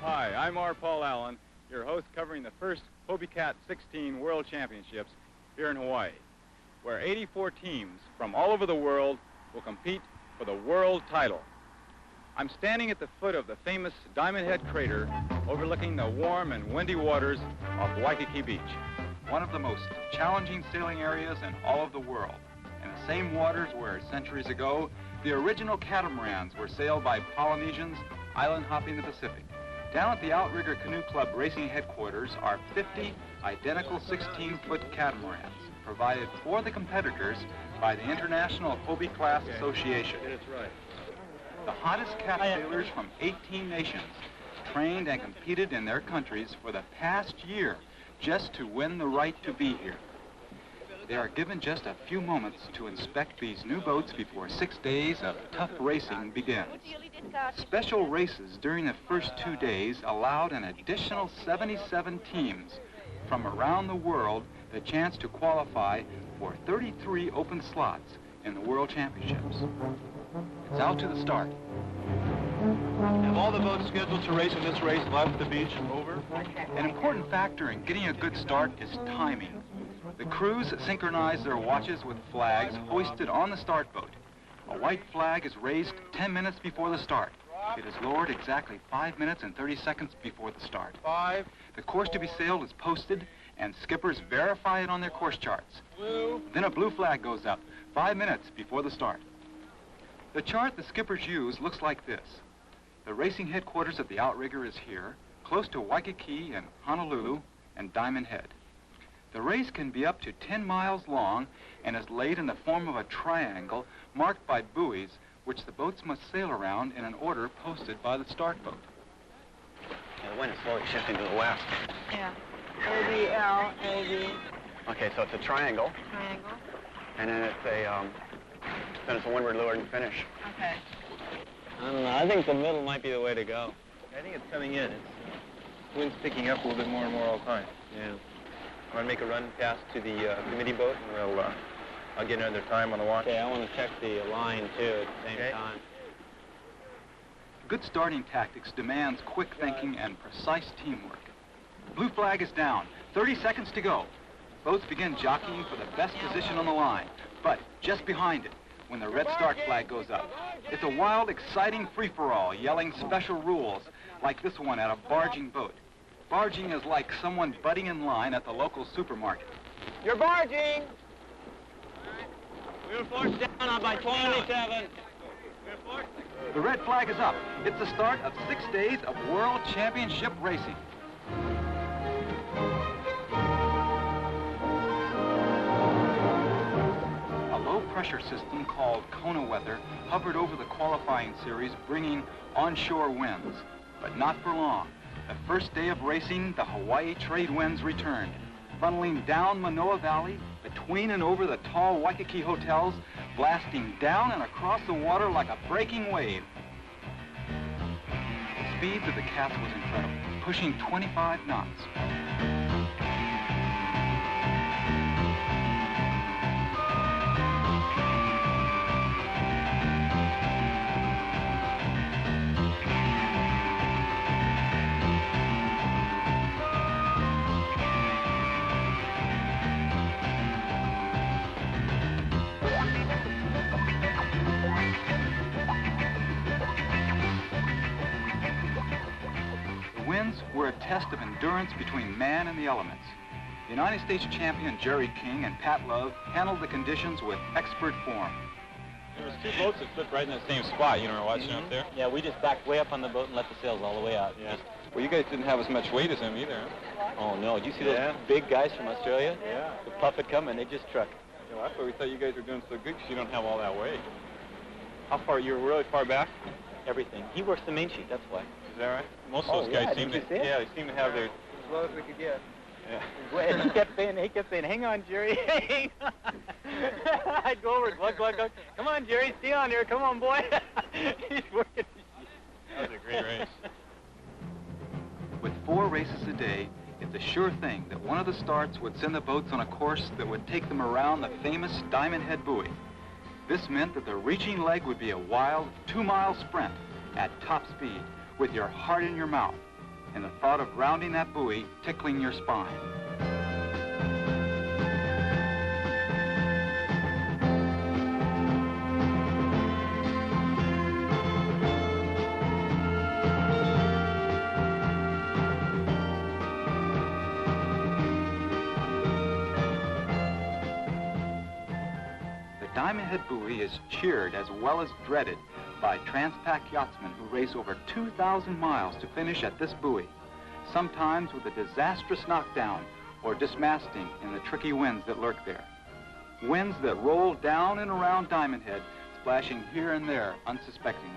Hi, I'm R. Paul Allen, your host covering the first Hobiecat 16 World Championships here in Hawaii, where 84 teams from all over the world will compete for the world title. I'm standing at the foot of the famous Diamond Head crater overlooking the warm and windy waters off Waikiki Beach, one of the most challenging sailing areas in all of the world, and the same waters where centuries ago the original catamarans were sailed by Polynesians island hopping the Pacific. Down at the Outrigger Canoe Club racing headquarters are 50 identical 16-foot catamarans provided for the competitors by the International Hobie Class Association. That's right. The hottest cat sailors from 18 nations trained and competed in their countries for the past year just to win the right to be here. They are given just a few moments to inspect these new boats before 6 days of tough racing begins. Special races during the first 2 days allowed an additional 77 teams from around the world the chance to qualify for 33 open slots in the World Championships. It's out to the start. Have all the boats scheduled to race in this race left the beach? Over. An important factor in getting a good start is timing. The crews synchronize their watches with flags hoisted on the start boat. A white flag is raised 10 minutes before the start. It is lowered exactly 5 minutes and 30 seconds before the start. 5. The course to be sailed is posted, and skippers verify it on their course charts. Blue. Then a blue flag goes up 5 minutes before the start. The chart the skippers use looks like this. The racing headquarters of the Outrigger is here, close to Waikiki and Honolulu and Diamond Head. The race can be up to 10 miles long and is laid in the form of a triangle marked by buoys, which the boats must sail around in an order posted by the start boat. Yeah, the wind is slowly shifting to the west. Yeah. A-B-L, A-B. Okay, so it's a triangle, Triangle. and then it's a windward leeward finish. Okay. I don't know. I think the middle might be the way to go. I think it's coming in. Wind's picking up a little bit more and more all the time. Yeah. I want to make a run past to the committee boat, and I'll get another time on the watch. Okay, I want to check the line, too, at the same Okay. time. Good starting tactics demands quick thinking and precise teamwork. Blue flag is down. 30 seconds to go. Boats begin jockeying for the best position on the line, but just behind it, when the red start flag goes up. It's a wild, exciting free-for-all, yelling special rules, like this one at a barging boat. Barging is like someone butting in line at the local supermarket. You're barging! We were forced down by 27. The red flag is up. It's the start of 6 days of World Championship racing. A low-pressure system called Kona weather hovered over the qualifying series, bringing onshore winds, but not for long. The first day of racing, the Hawaii trade winds returned, funneling down Manoa Valley, between and over the tall Waikiki hotels, blasting down and across the water like a breaking wave. The speed of the cats was incredible, pushing 25 knots. were a test of endurance between man and the elements. The United States champion Jerry King and Pat Love handled the conditions with expert form. There was two boats that flipped right in the same spot. You know, watching up there. Yeah, we just backed way up on the boat and let the sails all the way out. Yeah. Well, you guys didn't have as much weight as him either. Huh? Oh, no. Did you see those big guys from Australia? Yeah. The puffet come and they just truck. Well, that's why we thought you guys were doing so good, because you don't have all that weight. How far? You were really far back? Everything. He works the main sheet, that's why. Is that right? Most of those guys seem to. Yeah, they seem to have their. As low as we could get. Yeah. Well, he kept saying, hang on, Jerry, hang on. I'd go over, glug, glug, glug. Come on, Jerry, stay on there. Come on, boy. He's working. That was a great race. With 4 races a day, it's a sure thing that one of the starts would send the boats on a course that would take them around the famous Diamond Head buoy. This meant that the reaching leg would be a wild 2-mile sprint at top speed with your heart in your mouth and the thought of rounding that buoy tickling your spine. Diamond Head buoy is cheered as well as dreaded by Transpac yachtsmen who race over 2,000 miles to finish at this buoy, sometimes with a disastrous knockdown or dismasting in the tricky winds that lurk there. Winds that roll down and around Diamond Head, splashing here and there unsuspectingly.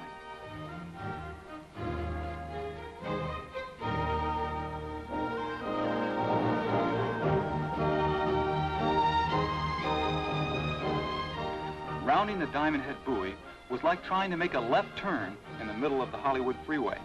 Rounding the Diamond Head buoy was like trying to make a left turn in the middle of the Hollywood freeway.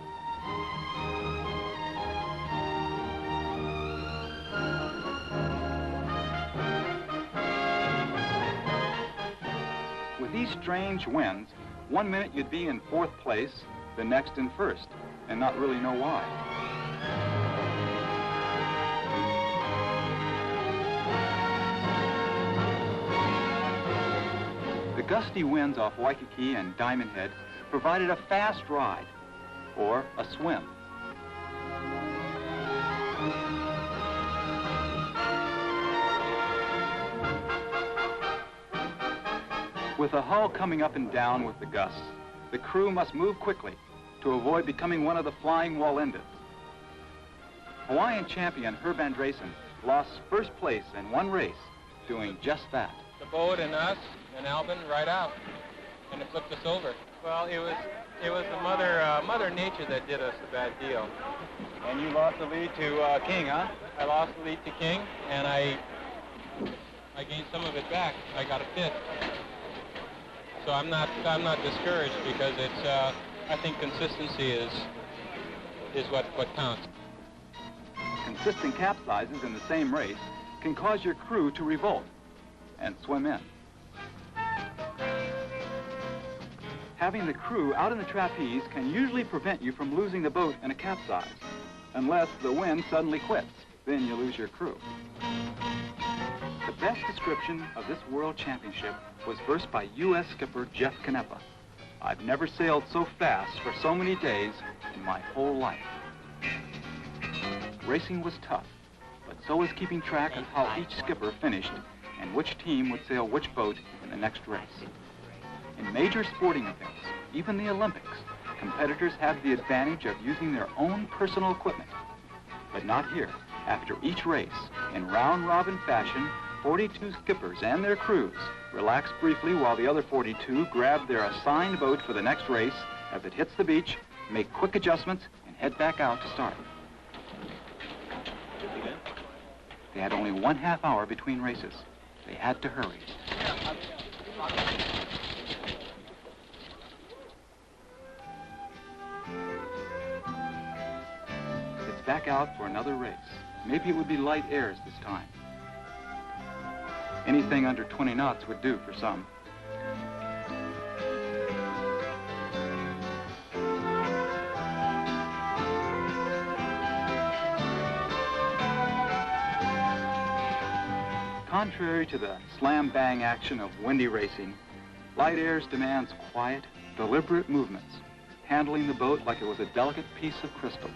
With these strange winds, one minute you'd be in 4th place, the next in 1st, and not really know why. The gusty winds off Waikiki and Diamond Head provided a fast ride, or a swim. With the hull coming up and down with the gusts, the crew must move quickly to avoid becoming one of the flying wall-endeds. Hawaiian champion Herb Andresen lost 1st place in one race doing just that. The boat and us and Albin right out, and it flipped us over. Well, it was the Mother Nature that did us a bad deal. And you lost the lead to King, huh? I lost the lead to King, and I gained some of it back. I got a 5th. So I'm not discouraged, because it's I think consistency is what counts. Consistent capsizes in the same race can cause your crew to revolt and swim in. Having the crew out in the trapeze can usually prevent you from losing the boat in a capsize, unless the wind suddenly quits. Then you lose your crew. The best description of this World Championship was versed by U.S. skipper Jeff Canepa. I've never sailed so fast for so many days in my whole life. Racing was tough, but so was keeping track of how each skipper finished and which team would sail which boat in the next race. In major sporting events, even the Olympics, competitors have the advantage of using their own personal equipment. But not here. After each race, in round-robin fashion, 42 skippers and their crews relax briefly while the other 42 grab their assigned boat for the next race as it hits the beach, make quick adjustments, and head back out to start. They had only 1/2 hour between races. They had to hurry. It's back out for another race. Maybe it would be light airs this time. Anything under 20 knots would do for some. Contrary to the slam-bang action of windy racing, light airs demands quiet, deliberate movements, handling the boat like it was a delicate piece of crystal.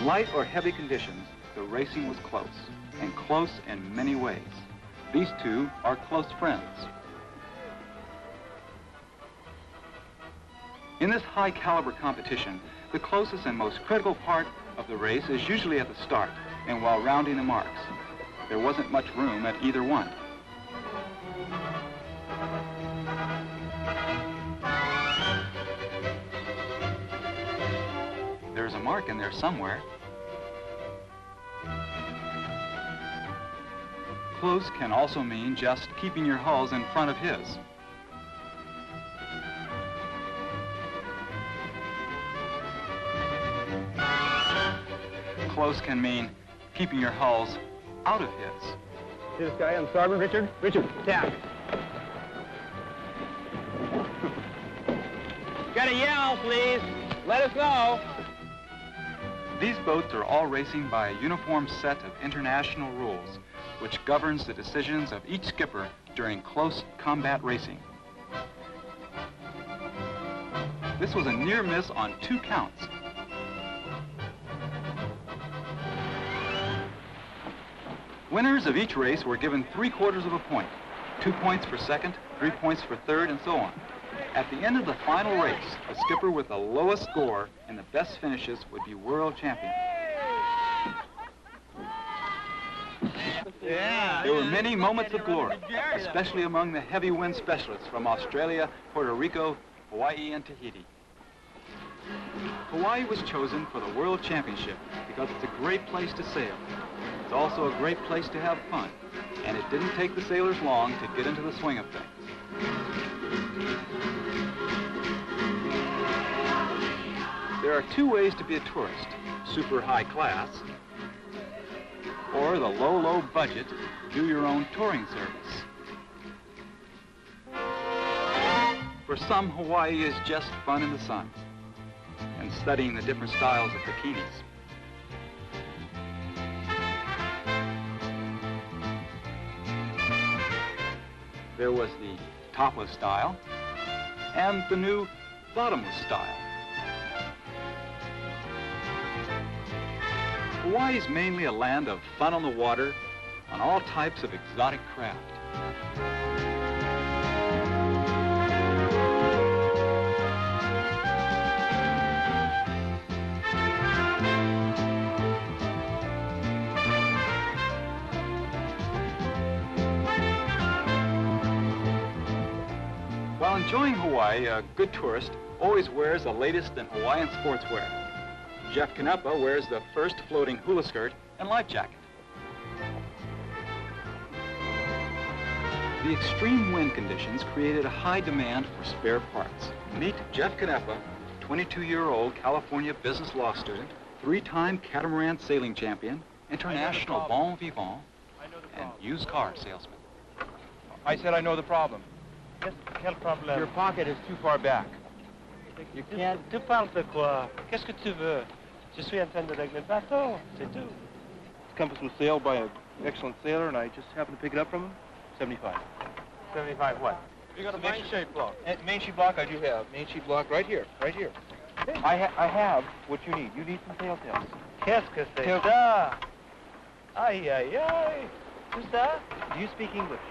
In light or heavy conditions, the racing was close, and close in many ways. These two are close friends. In this high-caliber competition, the closest and most critical part of the race is usually at the start and while rounding the marks. There wasn't much room at either one. There's a mark in there somewhere. Close can also mean just keeping your hulls in front of his. Close can mean keeping your hulls out of his. See this guy on starboard, Richard? Richard, tap. Got a yell, please. Let us know. These boats are all racing by a uniform set of international rules, which governs the decisions of each skipper during close combat racing. This was a near miss on 2 counts. Winners of each race were given 3/4 of a point, 2 points for second, 3 points for third, and so on. At the end of the final race, the skipper with the lowest score and the best finishes would be world champion. There were many moments of glory, especially among the heavy wind specialists from Australia, Puerto Rico, Hawaii, and Tahiti. Hawaii was chosen for the World Championship because it's a great place to sail. It's also a great place to have fun, and it didn't take the sailors long to get into the swing of things. There are 2 ways to be a tourist: super high class, or the low, low budget, do-your-own touring service. For some, Hawaii is just fun in the sun and studying the different styles of bikinis. There was the topless style and the new bottomless style. Hawaii is mainly a land of fun on the water, on all types of exotic craft. While enjoying Hawaii, a good tourist always wears the latest in Hawaiian sportswear. Jeff Canepa wears the first floating hula skirt and life jacket. The extreme wind conditions created a high demand for spare parts. Meet Jeff Canepa, 22-year-old California business law student, 3-time catamaran sailing champion, international bon vivant, and used car salesman. I said I know the problem. Quel problème? Your pocket is too far back. You can't. Tu parles de quoi? Qu'est-ce que tu veux? Je suis en train de régler le bateau, c'est tout. This compass was sailed by an excellent sailor, and I just happened to pick it up from him. 75. 75 what? You got a main sheet block. Main sheet block I do have. Main sheet block right here, right here. I have what you need. You need some tails. Qu'est-ce que c'est ça? Aïe, aïe, aïe. Tout ça? Do you speak English?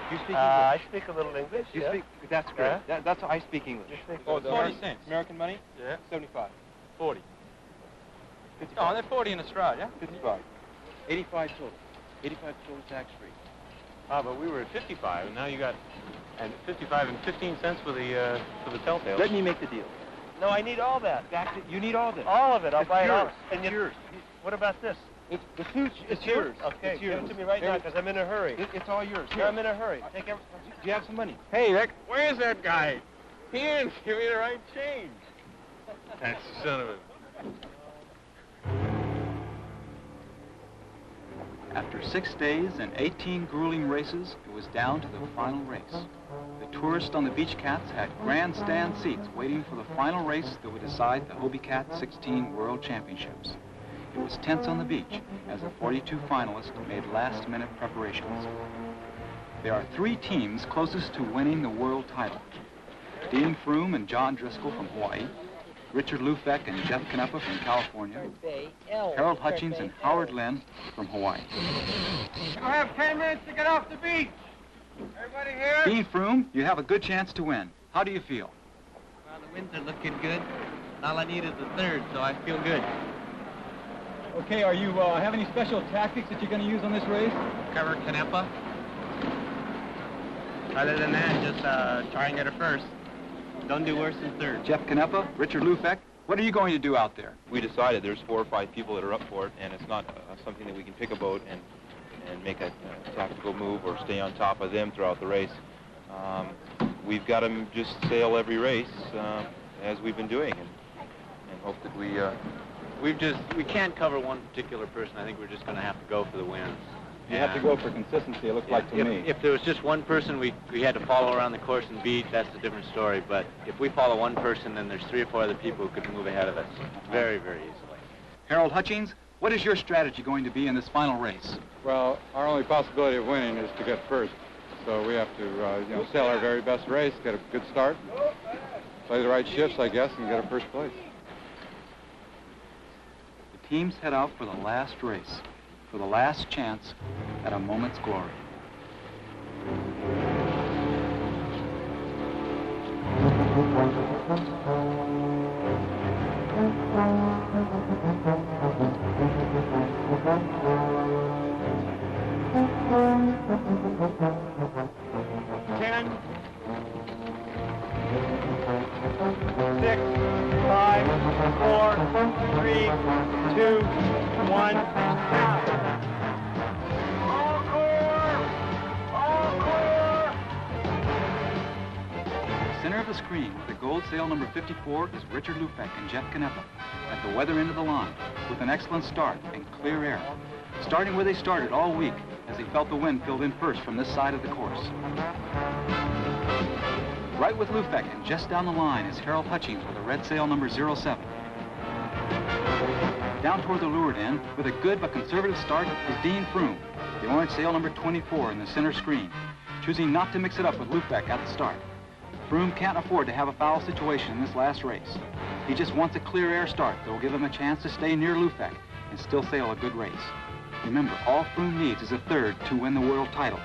Do you speak English? I speak a little English, You yeah. speak, that's great. That's how I speak English. You speak Oh, the 40 cents. American money? Yeah. 75. 40. 55. Oh, they're 40 in Australia. 55. 85 total. 85 total tax-free. Ah, but we were at 55, and now you got 55 and 15 cents for the telltales. Let me make the deal. No, I need all that. You need all this. All of it. I'll It's buy it all. yours. And It's yours. What about this? The suit is yours. Okay, It's give yours. it to me right now, because I'm in a hurry. It's all yours. Here, I'm in a hurry. Take every... Do you have some money? Hey, Rick, where's that guy? He didn't give me the right change. That son of a... After 6 days and 18 grueling races, it was down to the final race. The tourists on the Beachcats had grandstand seats waiting for the final race that would decide the Hobiecat 16 World Championships. It was tense on the beach as the 42 finalists made last-minute preparations. There are 3 teams closest to winning the world title: Dean Froome and John Driscoll from Hawaii, Richard Lufeck and Jeff Canepa from California, Harold Hutchings and Howard Lynn from Hawaii. You have 10 minutes to get off the beach. Everybody here? Dean Froome, you have a good chance to win. How do you feel? Well, the winds are looking good. All I need is the third, so I feel good. Okay, are you have any special tactics that you're going to use on this race? Cover Canepa. Other than that, just try and get her first. Don't do worse than third. Jeff Canepa, Richard Lufeck, what are you going to do out there? We decided there's 4 or 5 people that are up for it, and it's not something that we can pick a boat and make a tactical move or stay on top of them throughout the race. We've got to just sail every race as we've been doing, and hope that we can't cover one particular person. I think we're just going to have to go for the wins. You have to go for consistency, it looks like to me. If there was just one person we had to follow around the course and beat, that's a different story. But if we follow one person, then there's 3 or 4 other people who could move ahead of us very, very easily. Harold Hutchings, what is your strategy going to be in this final race? Well, our only possibility of winning is to get first. So we have to, sail our very best race, get a good start, play the right shifts, I guess, and get a first place. The teams head out for the last race, for the last chance at a moment's glory. Screen with the gold sail number 54 is Richard Lufeck and Jeff Canepa at the weather end of the line with an excellent start and clear air, starting where they started all week as they felt the wind filled in first from this side of the course. Right with Lufeck and just down the line is Harold Hutchings with a red sail number 07. Down toward the leeward end with a good but conservative start is Dean Froome, the orange sail number 24 in the center screen, choosing not to mix it up with Lufeck at the start. Froome can't afford to have a foul situation in this last race. He just wants a clear air start that will give him a chance to stay near Lufeck and still sail a good race. Remember, all Froome needs is a third to win the world title.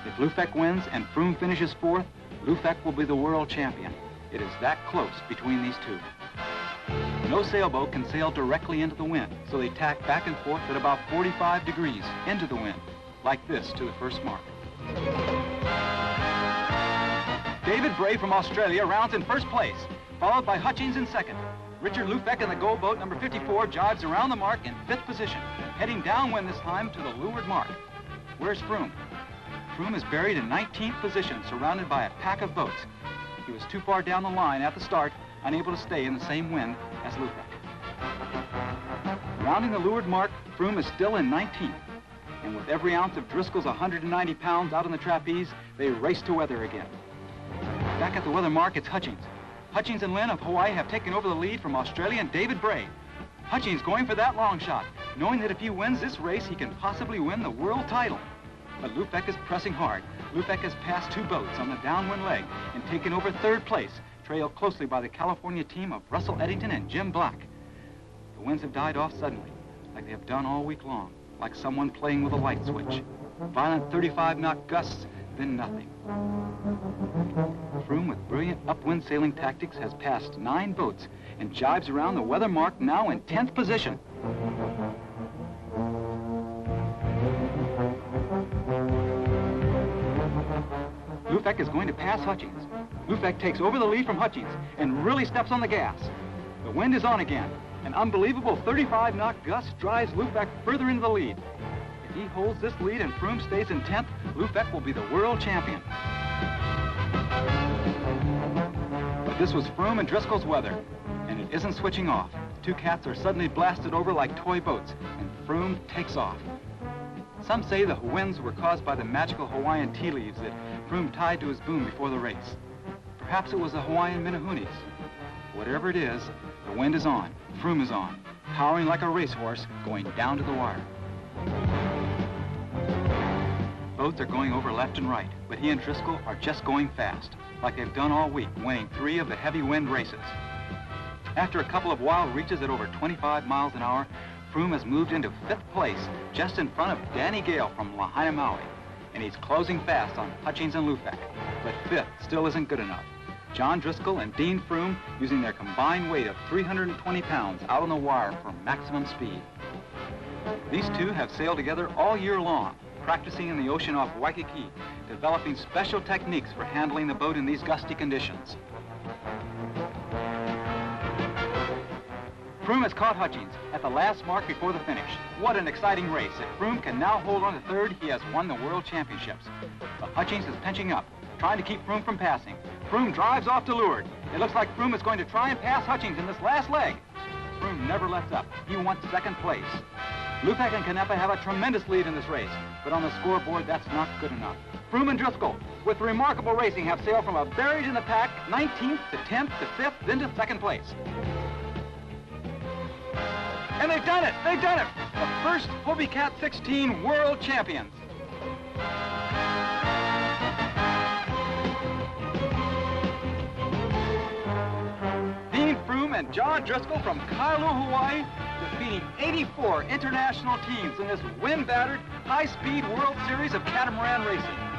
If Lufeck wins and Froome finishes 4th, Lufeck will be the world champion. It is that close between these two. No sailboat can sail directly into the wind, so they tack back and forth at about 45 degrees into the wind, like this to the first mark. David Bray from Australia rounds in first place, followed by Hutchings in second. Richard Lufeck in the goal boat number 54 jives around the mark in 5th position, heading downwind this time to the leeward mark. Where's Froome? Froome is buried in 19th position, surrounded by a pack of boats. He was too far down the line at the start, unable to stay in the same wind as Lufeck. Rounding the leeward mark, Froome is still in 19th. And with every ounce of Driscoll's 190 pounds out on the trapeze, they race to weather again. Back at the weather mark, it's Hutchings. Hutchings and Lynn of Hawaii have taken over the lead from Australian David Bray. Hutchings going for that long shot, knowing that if he wins this race, he can possibly win the world title. But Lufeck is pressing hard. Lufeck has passed 2 boats on the downwind leg and taken over 3rd place, trailed closely by the California team of Russell Eddington and Jim Black. The winds have died off suddenly, like they have done all week long, like someone playing with a light switch. Violent 35-knot gusts, then nothing. Froome, with brilliant upwind sailing tactics, has passed 9 boats and jives around the weather mark now in 10th position. Lufeck is going to pass Hutchings. Lufeck takes over the lead from Hutchings and really steps on the gas. The wind is on again. An unbelievable 35-knot gust drives Lufeck further into the lead. If he holds this lead and Froome stays in 10th, Lufeck will be the world champion. But this was Froome and Driscoll's weather, and it isn't switching off. The 2 cats are suddenly blasted over like toy boats, and Froome takes off. Some say the winds were caused by the magical Hawaiian tea leaves that Froome tied to his boom before the race. Perhaps it was the Hawaiian Minahunis. Whatever it is, the wind is on, Froome is on, powering like a racehorse, going down to the wire. Boats are going over left and right, but he and Driscoll are just going fast, like they've done all week, winning 3 of the heavy wind races. After a couple of wild reaches at over 25 miles an hour, Froome has moved into 5th place, just in front of Danny Gale from Lahaina, Maui. And he's closing fast on Hutchings and Lufak. But 5th still isn't good enough. John Driscoll and Dean Froome using their combined weight of 320 pounds out on the wire for maximum speed. These two have sailed together all year long, practicing in the ocean off Waikiki, developing special techniques for handling the boat in these gusty conditions. Froome has caught Hutchings at the last mark before the finish. What an exciting race. If Froome can now hold on to 3rd, he has won the World Championships. But Hutchings is pinching up, trying to keep Froome from passing. Froome drives off to leeward. It looks like Froome is going to try and pass Hutchings in this last leg. Froome never lets up. He wants 2nd place. Lufak and Canepa have a tremendous lead in this race, but on the scoreboard, that's not good enough. Froome and Driscoll, with remarkable racing, have sailed from a buried in the pack, 19th to 10th to 5th, then to 2nd place. And they've done it! They've done it! The first Hobiecat 16 World Champions. Dean Froome and John Driscoll from Kailua, Hawaii, defeating 84 international teams in this wind-battered, high-speed World Series of catamaran racing.